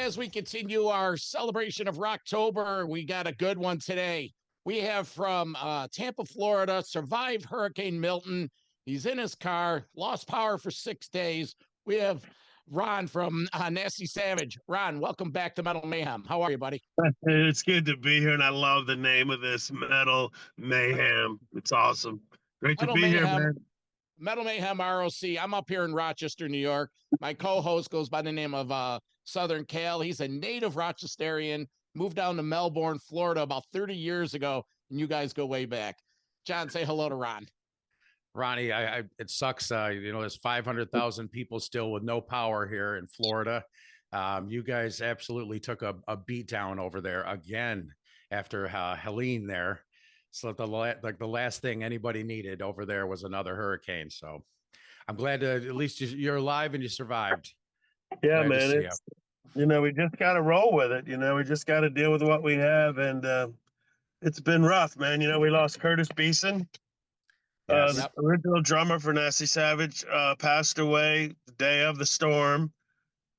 as we continue our celebration of Rocktober, we got a good one today. We have from Tampa, Florida, survived Hurricane Milton. He's in his car, lost power for 6 days. We have Ron from Nasty Savage. Ron, welcome back to Metal Mayhem. How are you, buddy? It's good to be here, and I love the name of this, Metal Mayhem. It's awesome. Great to Metal be here, Mayhem, man. Metal Mayhem ROC. I'm up here in Rochester, New York. My co-host goes by the name of Southern Cal. He's a native Rochesterian, moved down to Melbourne, Florida about 30 years ago, and you guys go way back. John, say hello to Ron. Ronnie, it sucks. There's 500,000 people still with no power here in Florida. You guys absolutely took a beat down over there again after Helene there. So the last thing anybody needed over there was another hurricane. So I'm glad to at least you're alive and you survived. Yeah, man. We just got to roll with it. We just got to deal with what we have, and it's been rough, man. We lost Curtis Beeson. Yes. The original drummer for Nasty Savage passed away the day of the storm.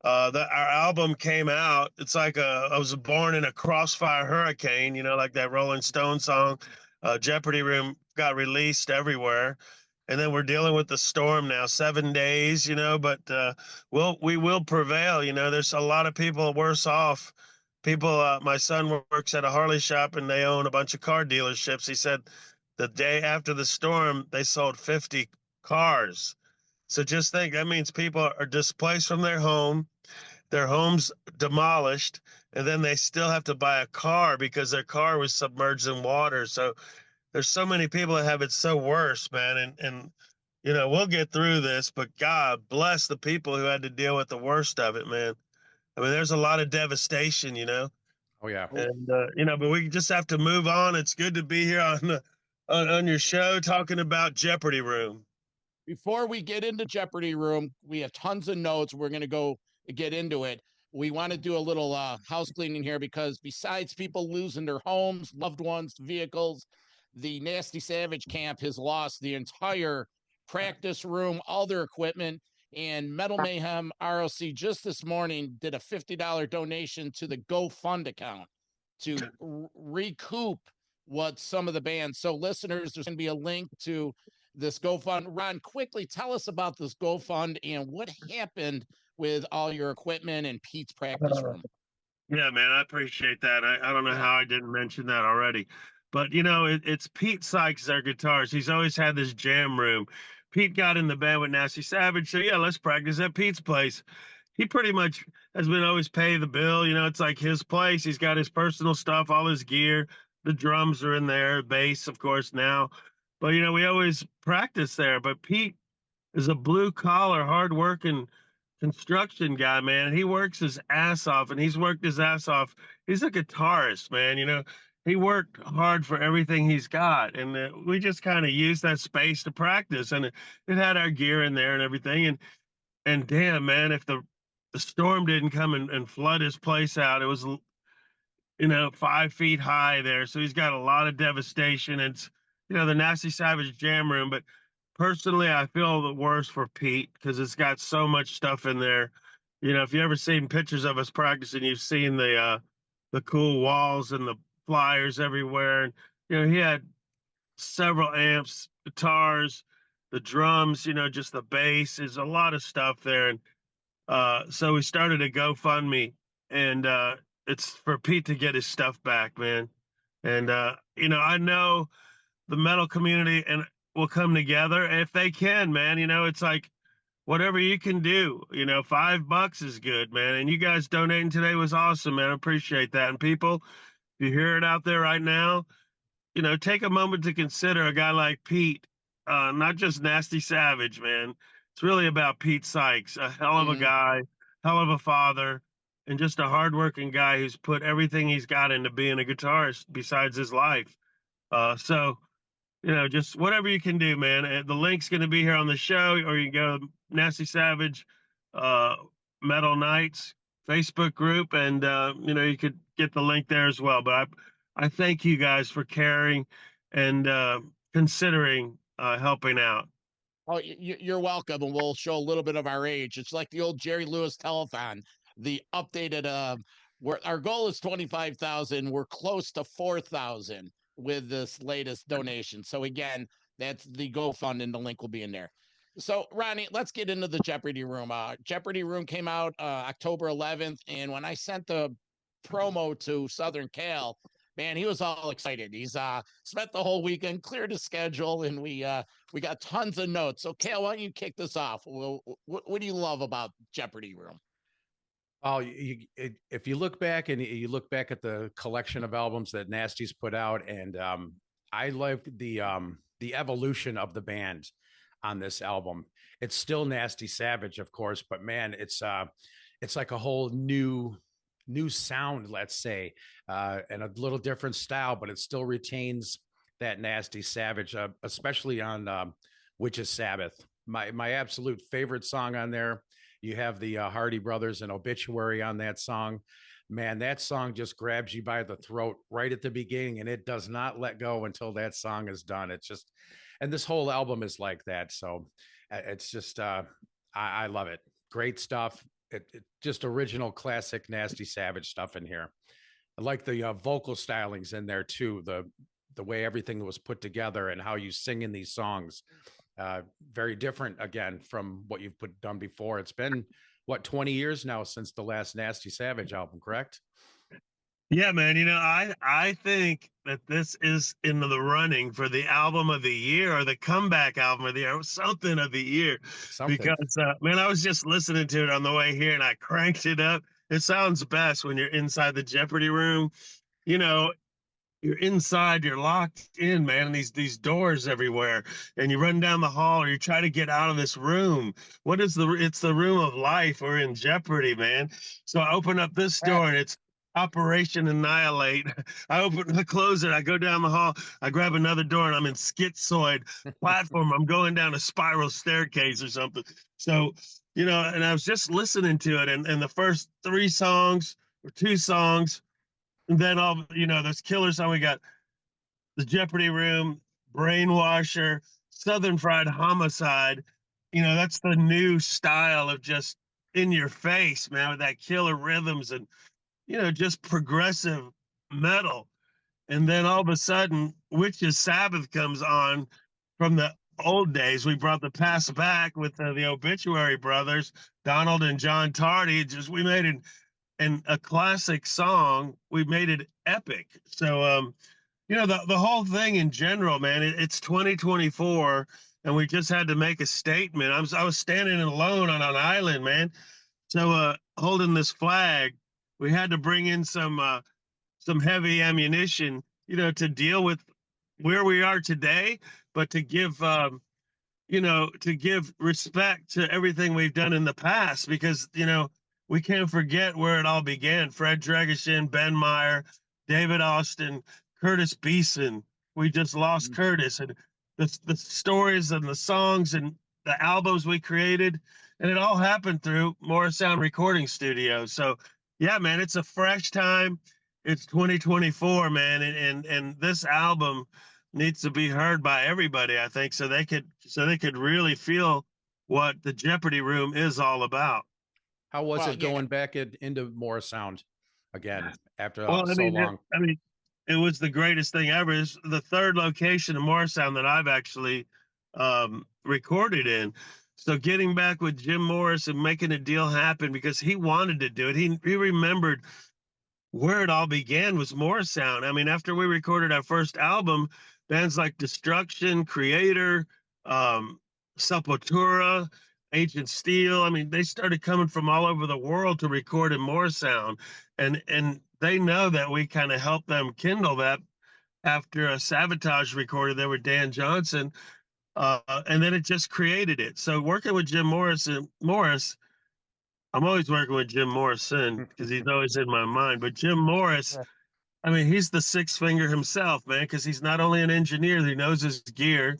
Our album came out. It's like I was born in a crossfire hurricane, like that Rolling Stone song. Jeopardy Room got released everywhere. And then we're dealing with the storm now, 7 days, but we will prevail. There's a lot of people worse off. People, my son works at a Harley shop and they own a bunch of car dealerships. He said the day after the storm, they sold 50 cars. So just think, that means people are displaced from their homes demolished, and then they still have to buy a car because their car was submerged in water. So there's so many people that have it so worse, man. And we'll get through this, but God bless the people who had to deal with the worst of it, man. I mean, there's a lot of devastation, Oh, yeah. And, but we just have to move on. It's good to be here on your show talking about Jeopardy Room. Before we get into Jeopardy Room, we have tons of notes. We're going to go get into it. We want to do a little house cleaning here because besides people losing their homes, loved ones, vehicles, the Nasty Savage camp has lost the entire practice room, all their equipment, and Metal Mayhem ROC just this morning did a $50 donation to the GoFund account to recoup what some of the bands. So listeners, there's going to be a link to this GoFund. Ron, quickly tell us about this GoFund and what happened with all your equipment and Pete's practice room. Yeah, man, I appreciate that. I don't know how I didn't mention that already. But, it's Pete Sykes, our guitarist. He's always had this jam room. Pete got in the band with Nasty Savage. So, yeah, let's practice at Pete's place. He pretty much has been always pay the bill. It's like his place. He's got his personal stuff, all his gear. The drums are in there, bass, of course, now. But, we always practice there. But Pete is a blue-collar, hard-working construction guy, man. He works his ass off, and he's worked his ass off. He's a guitarist, man. He worked hard for everything he's got, and we just kind of used that space to practice, and it had our gear in there and everything. And damn, man, if the storm didn't come and flood his place out, it was 5 feet high there, so he's got a lot of devastation. It's the Nasty Savage jam room, but personally, I feel the worst for Pete because it's got so much stuff in there. If you ever seen pictures of us practicing, you've seen the cool walls and the flyers everywhere. And, he had several amps, guitars, the drums, just the bass. There's a lot of stuff there. And so we started a GoFundMe, and it's for Pete to get his stuff back, man. And, I know the metal community and will come together if they can, man. It's like whatever you can do, $5 is good, man. And you guys donating today was awesome, man. I appreciate that. And people, if you hear it out there right now, take a moment to consider a guy like Pete, not just Nasty Savage, man. It's really about Pete Sykes, a hell of a guy, hell of a father, and just a hardworking guy who's put everything he's got into being a guitarist besides his life. So, just whatever you can do, man. The link's going to be here on the show, or you can go to Nasty Savage Metal Nights Facebook group, and, you could get the link there as well. But I thank you guys for caring and considering helping out. Oh, you're welcome, and we'll show a little bit of our age. It's like the old Jerry Lewis telethon. the updated our goal is 25,000. We're close to 4,000 with this latest donation. So again, that's the GoFund, and the link will be in there. So Ronnie, let's get into the Jeopardy Room. Jeopardy Room came out October 11th, and when I sent the promo to Southern Cal, man, he was all excited. He's spent the whole weekend, cleared his schedule, and we got tons of notes. So Cal, why don't you kick this off? Well, what do you love about Jeopardy Room? Oh, if you look back and you look back at the collection of albums that Nasty's put out, and I loved the evolution of the band on this album. It's still Nasty Savage, of course, but man, it's like a whole new sound, let's say, and a little different style, but it still retains that Nasty Savage, especially on Witch's Sabbath. My absolute favorite song on there. You have the Hardy Brothers and Obituary on that song. Man, that song just grabs you by the throat right at the beginning, and it does not let go until that song is done. It's just, and this whole album is like that. So it's just, I love it. Great stuff. It just original classic Nasty Savage stuff in here. I like the vocal stylings in there too. The way everything was put together and how you sing in these songs. Very different again from what you've done before. It's been what, 20 years now since the last Nasty Savage album, correct? Yeah, man. I think that this is in the running for the album of the year or the comeback album of the year, or something of the year. Because, man, I was just listening to it on the way here and I cranked it up. It sounds best when you're inside the Jeopardy room. You're inside, you're locked in, man, and these doors everywhere, and you run down the hall or you try to get out of this room. It's the room of life. We're in Jeopardy, man. So I open up this door and it's Operation Annihilate. I close it, I go down the hall, I grab another door, and I'm in Schizoid Platform. I'm going down a spiral staircase or something. So, and I was just listening to it, and the first 3 songs or 2 songs, and then those killer songs. We got the Jeopardy Room, Brainwasher, Southern Fried Homicide. That's the new style of just in your face, man, with that killer rhythms and, just progressive metal. And then all of a sudden, Witch's Sabbath comes on from the old days. We brought the past back with the Obituary Brothers, Donald and John Tardy. We made it. And a classic song, we made it epic. So, the whole thing in general, man, it's 2024, and we just had to make a statement. I was standing alone on an island, man. So, holding this flag, we had to bring in some heavy ammunition, to deal with where we are today, but to give, to give respect to everything we've done in the past, because, we can't forget where it all began. Fred Dregeshin, Ben Meyer, David Austin, Curtis Beeson. We just lost Curtis. And the stories and the songs and the albums we created, and it all happened through Morrisound Recording Studio. So, yeah, man, it's a fresh time. It's 2024, man, and this album needs to be heard by everybody, I think, so they could really feel what the Jeopardy Room is all about. How was it going back into Morrisound again after so long? It was the greatest thing ever. It's the 3rd location in Morrisound that I've actually recorded in. So getting back with Jim Morris and making a deal happen because he wanted to do it. He remembered where it all began was Morrisound. After we recorded our first album, bands like Destruction, Creator, Sepultura, Ancient Steel. They started coming from all over the world to record in Morrisound, and they know that we kind of helped them kindle that after a Sabotage recorded there with Dan Johnson, and then it just created it. So working with Jim Morris, I'm always working with Jim Morrison because he's always in my mind. But Jim Morris, he's the 6 finger himself, man, because he's not only an engineer, he knows his gear.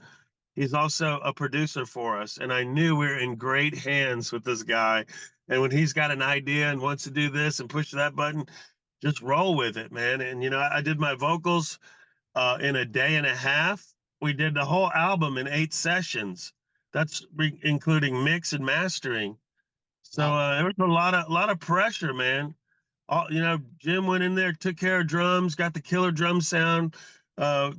He's also a producer for us. And I knew we were in great hands with this guy. And when he's got an idea and wants to do this and push that button, just roll with it, man. And, I did my vocals in a day and a half. We did the whole album in 8 sessions. That's including mix and mastering. So there was a lot of pressure, man. Jim went in there, took care of drums, got the killer drum sound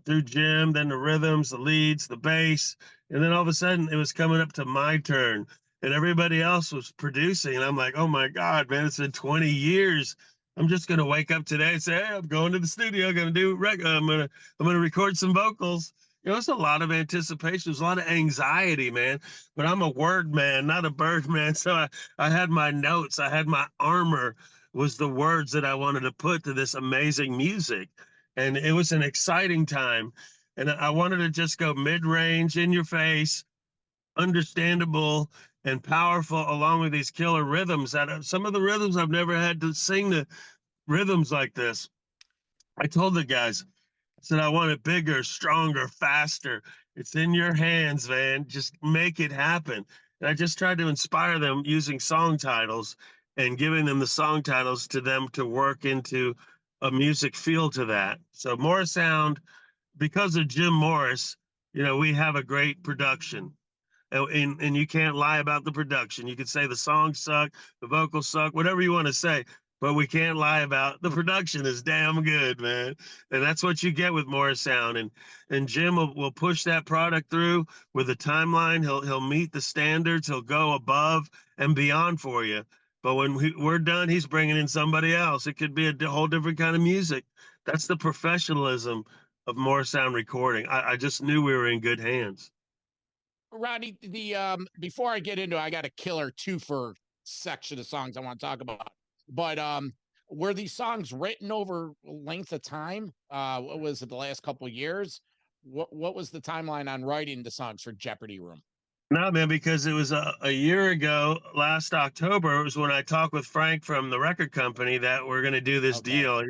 through Jim, then the rhythms, the leads, the bass, and then all of a sudden it was coming up to my turn, and everybody else was producing, and I'm like, oh my God, man, it's been 20 years. I'm just gonna wake up today and say, hey, I'm going to the studio, I'm gonna record some vocals. It's a lot of anticipation. There's a lot of anxiety, man. But I'm a word man, not a bird man. So I had my notes. I had my armor was the words that I wanted to put to this amazing music. And it was an exciting time. And I wanted to just go mid-range, in your face, understandable and powerful, along with these killer rhythms. Some of the rhythms I've never had to sing the rhythms like this. I told the guys, I said, I want it bigger, stronger, faster. It's in your hands, man. Just make it happen. And I just tried to inspire them using song titles and giving them the song titles to them to work into a music feel to that. So Morrisound, because of Jim Morris, we have a great production. And you can't lie about the production. You could say the songs suck, the vocals suck, whatever you want to say. But we can't lie about the production is damn good, man. And that's what you get with Morrisound. And Jim will push that product through with a timeline. He'll meet the standards. He'll go above and beyond for you. But when we're done, he's bringing in somebody else. It could be a whole different kind of music. That's the professionalism of Morrisound recording. I just knew we were in good hands. Ronnie, before I get into it, I got a killer 2 for section of songs I want to talk about. But were these songs written over length of time? What was it, the last couple of years? What was the timeline on writing the songs for Jeopardy Room? No, man, because it was a year ago, last October, it was when I talked with Frank from the record company that we're going to do this deal.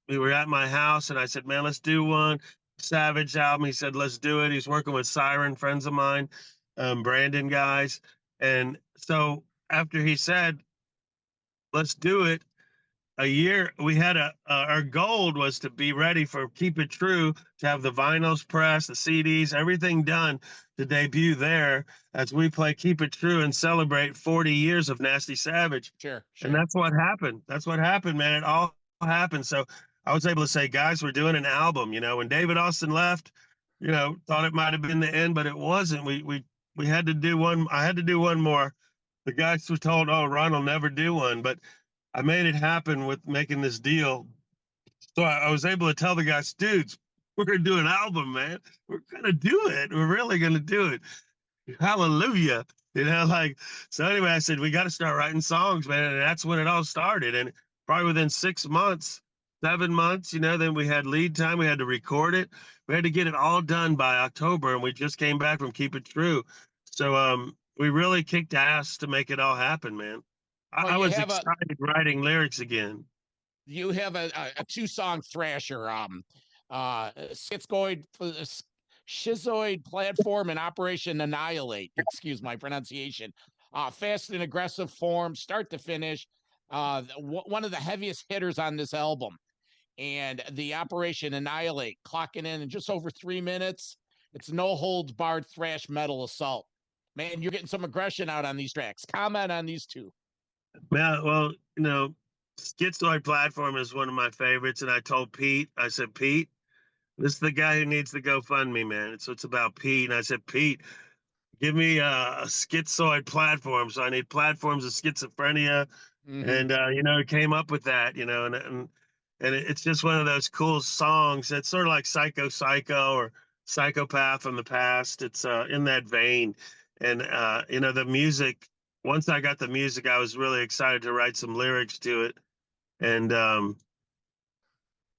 We were at my house, and I said, man, let's do one Savage album. He said, let's do it. He's working with Siren, friends of mine, Brandon guys. And so after he said, let's do it, a year, we had our goal was to be ready for Keep It True, to have the vinyls pressed, the CDs, everything done to debut there as we play Keep It True and celebrate 40 years of Nasty Savage. Sure. And that's what happened. That's what happened, man. It all happened. So I was able to say, guys, we're doing an album. When David Austin left, thought it might have been the end, but it wasn't. We had to do one. I had to do one more. The guys were told, oh, Ron will never do one, but I made it happen with making this deal. So I was able to tell the guys, dudes, we're going to do an album, man. We're going to do it. We're really going to do it. Hallelujah. So anyway, I said, we got to start writing songs, man. And that's when it all started. And probably within 6 months, 7 months, then we had lead time. We had to record it. We had to get it all done by October. And we just came back from Keep It True. So we really kicked ass to make it all happen, man. I was excited writing lyrics again. You have a 2-song thrasher, Schizoid Platform and Operation Annihilate. Excuse my pronunciation. Fast and aggressive form, start to finish. One of the heaviest hitters on this album. And the Operation Annihilate, clocking in just over 3 minutes. It's no holds barred thrash metal assault. Man, you're getting some aggression out on these tracks. Comment on these 2. Yeah, well, Schizoid Platform is one of my favorites. And I told Pete, I said, Pete, this is the guy who needs the GoFundMe, man. So it's about Pete. And I said, Pete, give me a Schizoid Platform. So I need platforms of schizophrenia. Mm-hmm. And, it came up with that, and it's just one of those cool songs. It's sort of like Psycho or Psychopath from the Past. It's in that vein. And, the music, once I got the music, I was really excited to write some lyrics to it. And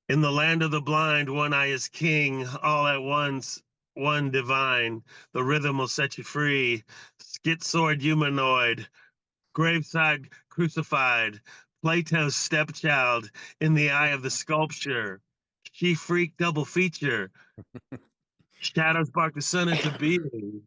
in the land of the blind, one eye is king, all at once, one divine. The rhythm will set you free. Schizoid humanoid, graveside crucified, Plato's stepchild in the eye of the sculpture. She freak double feature. Shadows bark the sun into being.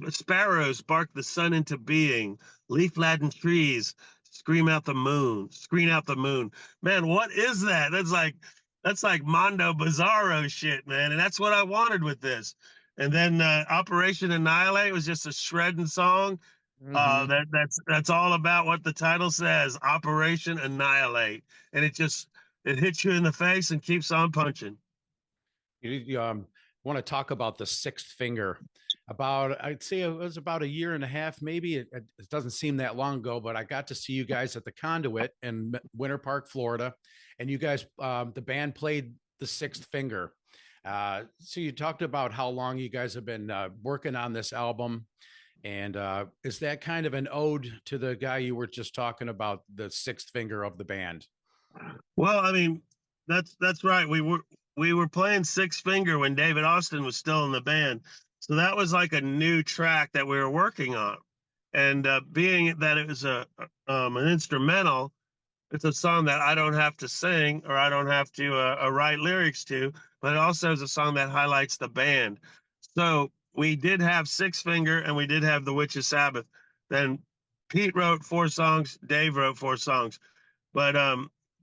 Sparrows bark the sun into being. Leaf-laden trees scream out the moon. Screen out the moon. Man, what is that? That's like Mondo Bizarro shit, man. And that's what I wanted with this. And then Operation Annihilate was just a shredding song. Mhm. That's all about what the title says, Operation Annihilate. And it hits you in the face and keeps on punching. You want to talk about the sixth finger? I'd say it was about a year and a half, maybe. It doesn't seem that long ago, but I got to see you guys at the Conduit in Winter Park, Florida, and you guys, the band played the sixth finger. So you talked about how long you guys have been working on this album, and is that kind of an ode to the guy you were just talking about, the sixth finger of the band? Well, I mean, that's right. We were playing Six Finger when David Austin was still in the band. So that was like a new track that we were working on. And being that it was an instrumental, it's a song that I don't have to sing or I don't have to write lyrics to, but it also is a song that highlights the band. So we did have Six Finger and we did have The Witch's Sabbath. Then Pete wrote 4 songs, Dave wrote 4 songs. But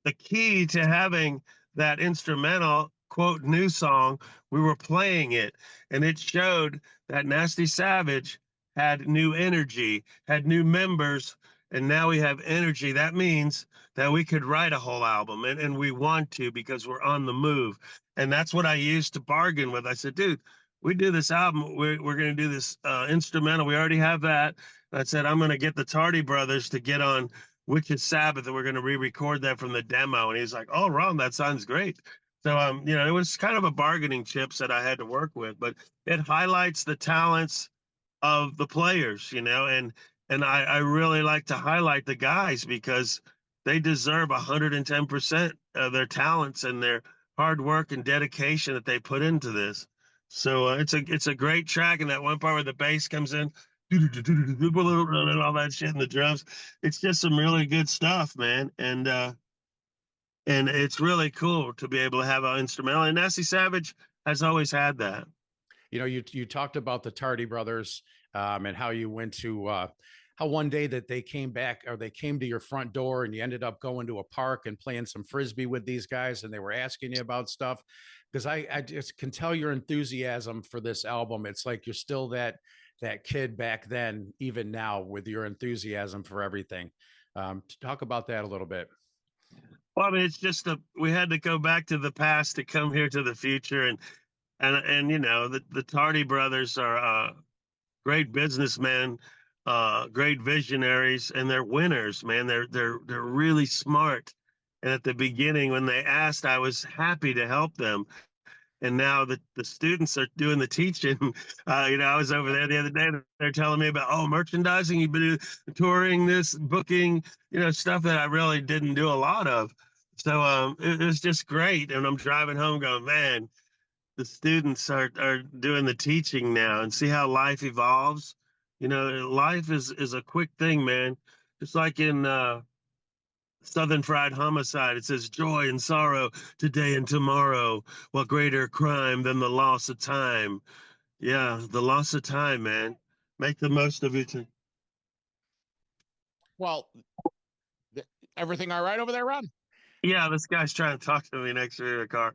the key to having that instrumental, quote, new song, we were playing it, and it showed that Nasty Savage had new energy, had new members, and now we have energy. That means that we could write a whole album, and we want to because we're on the move. And that's what I used to bargain with. I said, dude, we do this album. We're going to do this instrumental. We already have that. I said, I'm going to get the Tardy Brothers to get on Witch's Sabbath, and we're going to re-record that from the demo. And he's like, oh, Ron, that sounds great. So, it was kind of a bargaining chips that I had to work with, but it highlights the talents of the players, and I really like to highlight the guys because they deserve 110% of their talents and their hard work and dedication that they put into this. So it's a great track, and that one part where the bass comes in, and all that shit in the drums. It's just some really good stuff, man. And it's really cool to be able to have an instrumental. And Nasty Savage has always had that. You talked about the Tardy Brothers and how you went to how one day that they came back, or they came to your front door, and you ended up going to a park and playing some frisbee with these guys, and they were asking you about stuff. Because I just can tell your enthusiasm for this album. It's like you're still that kid back then, even now, with your enthusiasm for everything. Talk about that a little bit. Well, I mean, it's just we had to go back to the past to come here to the future, and the Tardy Brothers are great businessmen, great visionaries, and they're winners, man. They're really smart. And at the beginning, when they asked, I was happy to help them. And now the students are doing the teaching. I was over there the other day. They're telling me about, merchandising. You've been touring this, booking, stuff that I really didn't do a lot of. So it was just great. And I'm driving home going, man, the students are doing the teaching now, and see how life evolves. Life is a quick thing, man. Just like in Southern Fried Homicide, it says joy and sorrow today and tomorrow. What greater crime than the loss of time? Yeah, the loss of time, man. Make the most of it. Well, everything all right over there, Ron? Yeah, this guy's trying to talk to me next to me in the car.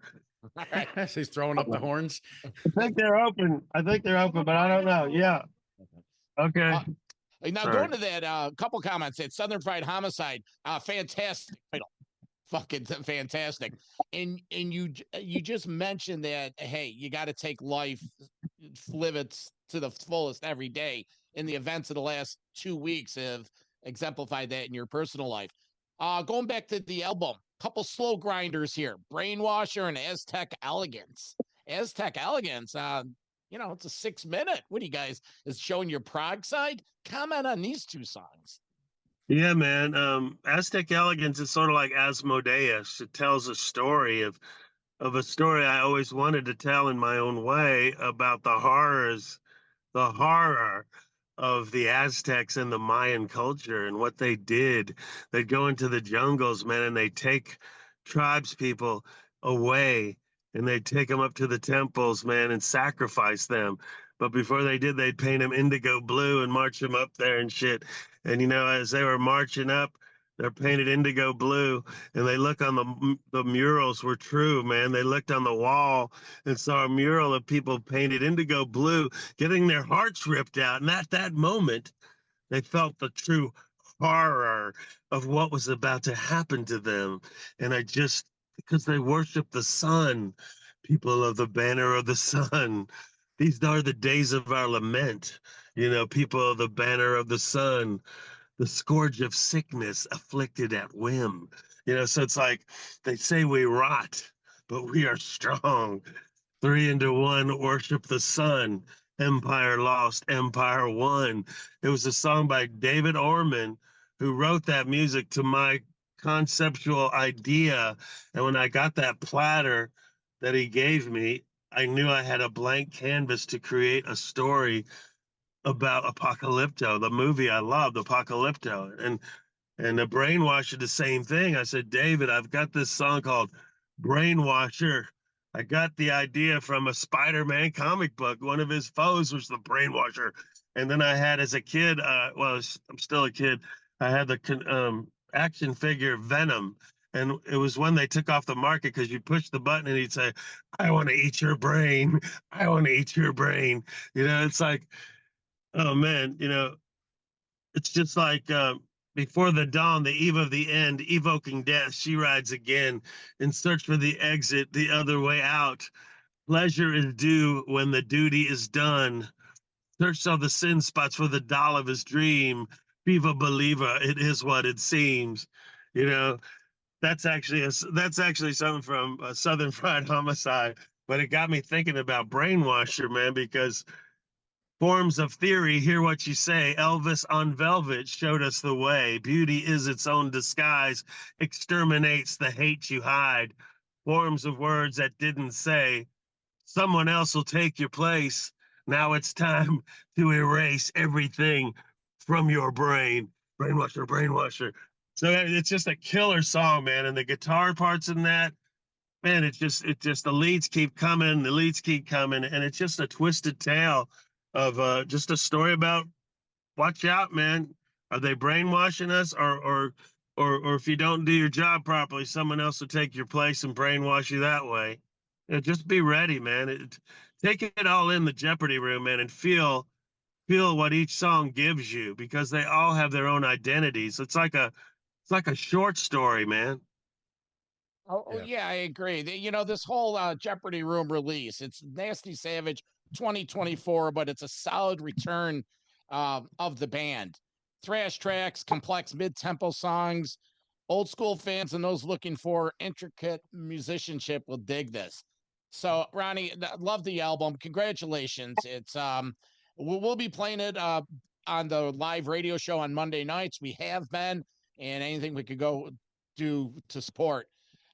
All right. He's throwing up the horns. I think they're open, but I don't know. Yeah. Okay. Now, going to that, couple comments. That Southern Fried Homicide, fantastic title, fucking fantastic. And you just mentioned that, hey, you got to take life, live it to the fullest every day. And the events of the last 2 weeks have exemplified that in your personal life. Going back to the album, couple slow grinders here: Brainwasher and Aztec Elegance. Aztec Elegance, it's a 6-minute. What do you guys is showing your prog side? Comment on these 2 songs. Yeah, man. Aztec Elegance is sort of like Asmodeus. It tells a story of a story I always wanted to tell in my own way about the horror of the Aztecs and the Mayan culture and what they did. They'd go into the jungles, man, and they'd take tribes people away, and they'd take them up to the temples, man, and sacrifice them. But before they did, they'd paint them indigo blue and march them up there and shit. And, as they were marching up, they're painted indigo blue, and they look on the murals were true, man. They looked on the wall and saw a mural of people painted indigo blue, getting their hearts ripped out. And at that moment, They felt the true horror of what was about to happen to them. And because they worship the sun, people of the banner of the sun, these are the days of our lament. People of the banner of the sun, the scourge of sickness afflicted at whim. So it's like they say we rot, but we are strong. Three into one, worship the sun. Empire lost, empire won. It was a song by David Orman, who wrote that music to my conceptual idea. And when I got that platter that he gave me, I knew I had a blank canvas to create a story about Apocalypto, the movie I loved, Apocalypto. And the Brainwasher, the same thing. I said, David, I've got this song called Brainwasher. I got the idea from a Spider-Man comic book. One of his foes was the Brainwasher. And then I had, as a kid, I'm still a kid, I had the action figure Venom. And it was when they took off the market, because you push the button and he'd say, I want to eat your brain. I want to eat your brain. It's like, oh man, it's just like before the dawn, the eve of the end, evoking death, she rides again in search for the exit, the other way out. Pleasure is due when the duty is done. Search all the sin spots for the doll of his dream. Viva believer, it is what it seems. You know, that's actually something from Southern Fried Homicide. But it got me thinking about Brainwasher, man, because forms of theory, hear what you say. Elvis on Velvet showed us the way. Beauty is its own disguise, exterminates the hate you hide. Forms of words that didn't say. Someone else will take your place. Now it's time to erase everything from your brain. Brainwasher, brainwasher. So it's just a killer song, man. And the guitar parts in that, man, the leads keep coming, and it's just a twisted tale of just a story about watch out, man. Are they brainwashing us, or if you don't do your job properly, someone else will take your place and brainwash you that way. Just be ready, man. Take it all in the Jeopardy room, man, and feel what each song gives you, because they all have their own identities. It's like a short story, man. Oh yeah, I agree. This whole Jeopardy Room release, it's Nasty Savage 2024, but it's a solid return of the band. Thrash tracks, complex mid-tempo songs. Old school fans and those looking for intricate musicianship will dig this. So, Ronnie, love the album. Congratulations. It's we'll be playing it on the live radio show on Monday nights. We have been, and anything we could go do to support.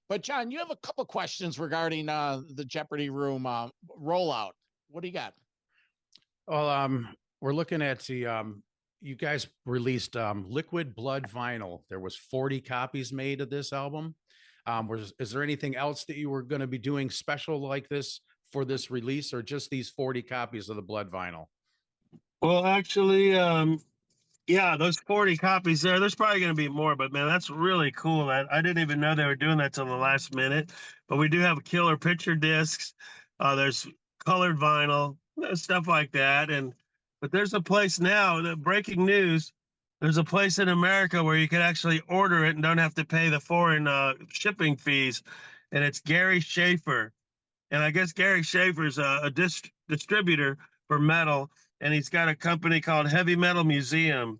But John, you have a couple questions regarding the Jeopardy Room rollout. What do you got? Well, we're looking at the you guys released Liquid Blood vinyl. There was 40 copies made of this album. Is there anything else that you were going to be doing special like this for this release, or just these 40 copies of the Blood vinyl? Well, actually, yeah, those 40 copies there's probably going to be more, but man, that's really cool. I didn't even know they were doing that till the last minute. But we do have killer picture discs. There's colored vinyl, stuff like that. But there's a place now, the breaking news, there's a place in America where you can actually order it and don't have to pay the foreign shipping fees. And it's Gary Schaefer. And I guess Gary Schaefer's a distributor for metal, and he's got a company called Heavy Metal Museum.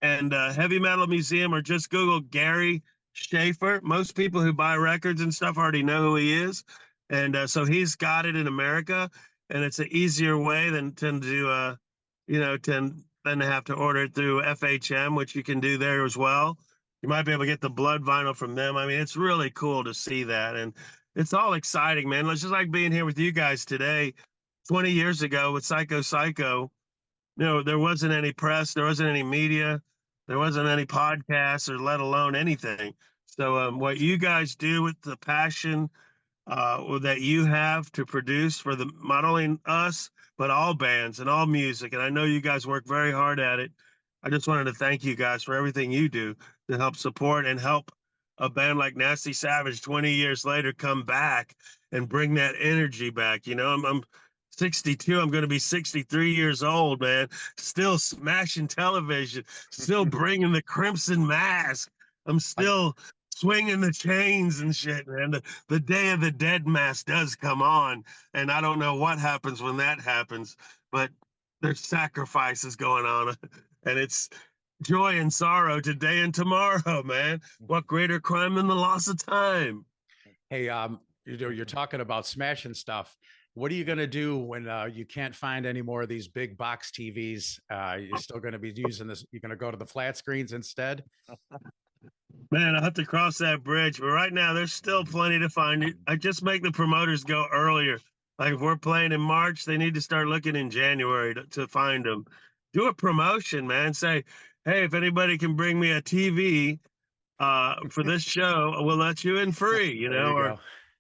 And Heavy Metal Museum, or just Google Gary Schaefer. Most people who buy records and stuff already know who he is. And so he's got it in America, and it's an easier way than to have to order it through FHM, which you can do there as well. You might be able to get the Blood vinyl from them. I mean, it's really cool to see that. And it's all exciting, man. It's just like being here with you guys today. 20 years ago with Psycho Psycho, there wasn't any press, there wasn't any media, there wasn't any podcasts, or let alone anything. So what you guys do with the passion that you have to produce for not only us, but all bands and all music, and I know you guys work very hard at it. I just wanted to thank you guys for everything you do to help support and help a band like Nasty Savage 20 years later come back and bring that energy back. I'm 62. I'm going to be 63 years old, man. Still smashing television, still bringing the crimson mask. I'm still swinging the chains and shit, man. The Day of the Dead mask does come on, and I don't know what happens when that happens, but there's sacrifices going on, and it's joy and sorrow today and tomorrow, man. What greater crime than the loss of time? Hey, you're talking about smashing stuff. What are you going to do when you can't find any more of these big box TVs? You're still going to be using this. You're going to go to the flat screens instead? Man, I'll have to cross that bridge. But right now, there's still plenty to find. I just make the promoters go earlier. Like if we're playing in March, they need to start looking in January to find them. Do a promotion, man. Say, hey, if anybody can bring me a TV for this show, we'll let you in free, you know, or,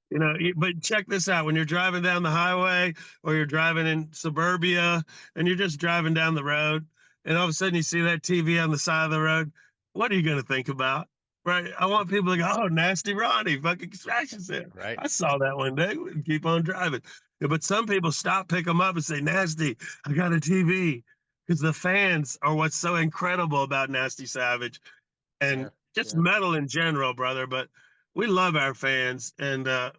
you know, but check this out. When you're driving down the highway or you're driving in suburbia and you're just driving down the road and all of a sudden you see that TV on the side of the road, what are you going to think about? Right. I want people to go, oh, Nasty Ronnie fucking smashes it. Right. I saw that one day and keep on driving. Yeah, but some people stop, pick them up and say, Nasty, I got a TV. Because the fans are what's so incredible about Nasty Savage and just metal in general, brother. But we love our fans. And I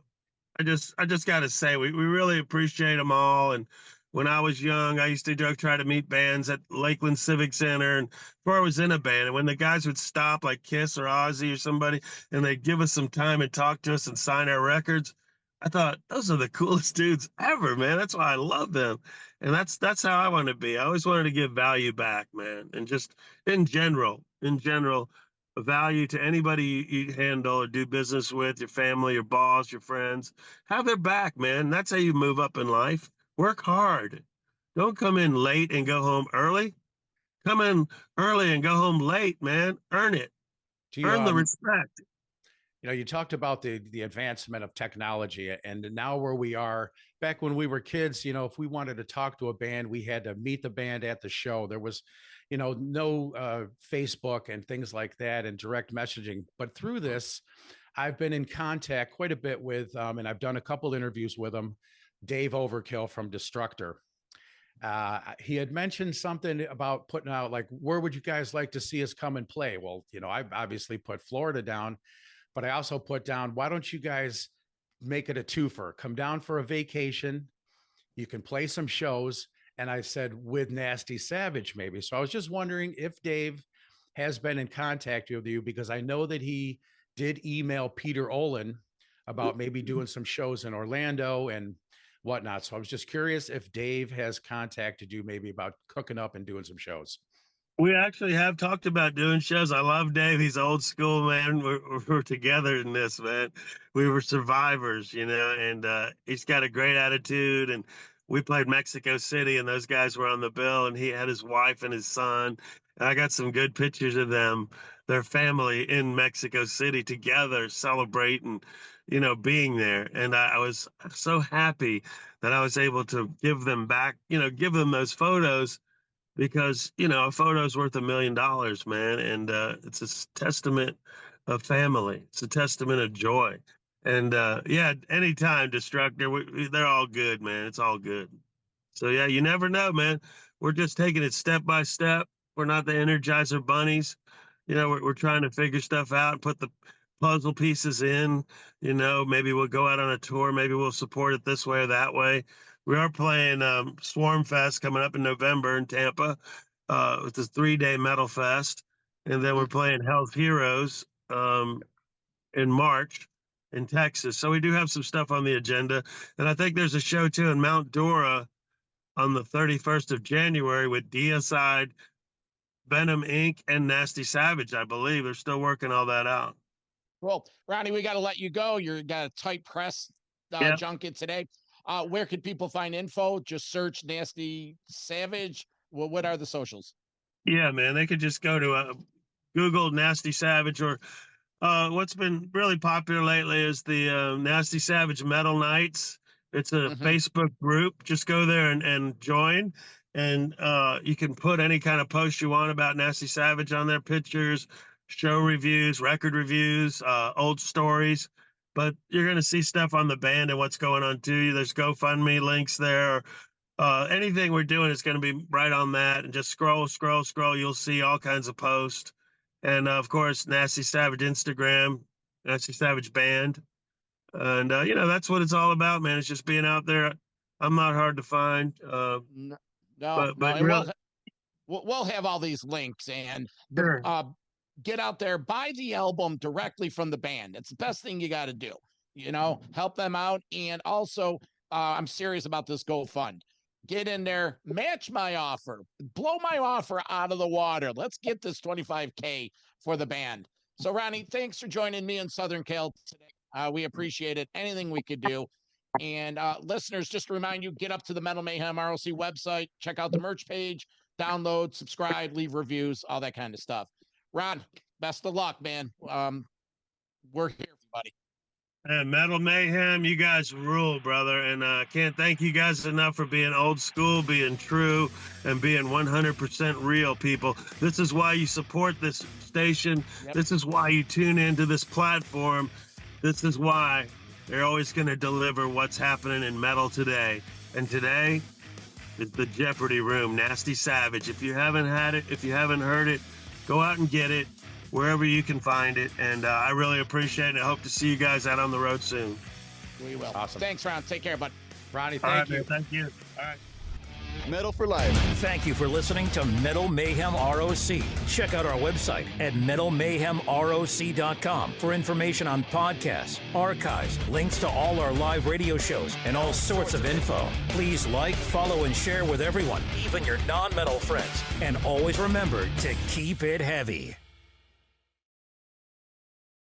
just got to say, we really appreciate them all. And when I was young, I used to try to meet bands at Lakeland Civic Center, and before I was in a band, and when the guys would stop, like Kiss or Ozzy or somebody, and they'd give us some time and talk to us and sign our records, I thought those are the coolest dudes ever, man. That's why I love them, and that's how I want to be. I always wanted to give value back, man, and just in general, value to anybody you handle or do business with, your family, your boss, your friends. Have their back, man. That's how you move up in life. Work hard. Don't come in late and go home early. Come in early and go home late, man. Earn it. Earn the respect. You know, you talked about the advancement of technology, and now where we are. Back when we were kids, you know, if we wanted to talk to a band, we had to meet the band at the show. There was, you know, no Facebook and things like that and direct messaging. But through this, I've been in contact quite a bit with, and I've done a couple interviews with him, Dave Overkill from Destructor. He had mentioned something about putting out, like, where would you guys like to see us come and play? Well, you know, I've obviously put Florida down, but I also put down, why don't you guys make it a twofer? Come down for a vacation. You can play some shows. And I said, with Nasty Savage, maybe. So I was just wondering if Dave has been in contact with you, because I know that he did email Peter Olin about maybe doing some shows in Orlando and whatnot. So I was just curious if Dave has contacted you maybe about cooking up and doing some shows. We actually have talked about doing shows. I love Dave. He's old school, man. We're together in this, man. We were survivors, you know, and he's got a great attitude. And we played Mexico City, and those guys were on the bill, and he had his wife and his son. And I got some good pictures of them, their family in Mexico City together, celebrating, you know, being there. And I was so happy that I was able to give them back, you know, give them those photos, because, you know, a photo's worth $1 million, man. And it's a testament of family. It's a testament of joy. And yeah, anytime Destructor, they're all good, man. It's all good. So yeah, you never know, man. We're just taking it step by step. We're not the Energizer bunnies. You know, we're trying to figure stuff out and put the puzzle pieces in. You know, maybe we'll go out on a tour. Maybe we'll support it this way or that way. We are playing Swarm Fest coming up in November in Tampa. It's a 3-day metal fest. And then we're playing Health Heroes in March in Texas. So we do have some stuff on the agenda. And I think there's a show too in Mount Dora on the 31st of January with Deicide, Venom Inc., and Nasty Savage, I believe. They're still working all that out. Well, Ronnie, we got to let you go. You got a tight press junket today. Where could people find info? Just search Nasty Savage. Well, what are the socials? Yeah, man, they could just go to Google Nasty Savage, or what's been really popular lately is the Nasty Savage Metal Nights. It's a Facebook group. Just go there and join. And you can put any kind of post you want about Nasty Savage on there, pictures, show reviews, record reviews, old stories. but you're going to see stuff on the band and what's going on too. There's GoFundMe links there. Anything we're doing is going to be right on that. And just scroll. You'll see all kinds of posts. And of course, Nasty Savage Instagram, Nasty Savage Band. And, that's what it's all about, man. It's just being out there. I'm not hard to find. We'll have all these links, and Sure. get out there, buy the album directly from the band. It's the best thing you got to do, help them out. And also, I'm serious about this GoFund. Get in there, match my offer, blow my offer out of the water. Let's get this $25K for the band. So, Ronnie, thanks for joining me in Southern Cal today. We appreciate it. Anything we could do. And listeners, just to remind you, get up to the Metal Mayhem ROC website, check out the merch page, download, subscribe, leave reviews, all that kind of stuff. Ron, best of luck, man. We're here, everybody. And Metal Mayhem, you guys rule, brother. And I can't thank you guys enough for being old school, being true, and being 100% real, people. This is why you support this station. Yep. This is why you tune into this platform. This is why they're always going to deliver what's happening in metal today. And today is the Jeopardy Room, Nasty Savage. If you haven't had it, if you haven't heard it, go out and get it wherever you can find it. And I really appreciate it. I hope to see you guys out on the road soon. We will. Awesome. Thanks, Ron. Take care, bud. Ronnie, thank you. Man, thank you. All right. Metal for Life. Thank you for listening to Metal Mayhem ROC. Check out our website at metalmayhemroc.com for information on podcasts, archives, links to all our live radio shows, and all sorts of info. Please like, follow, and share with everyone, even your non-metal friends. And always remember to keep it heavy.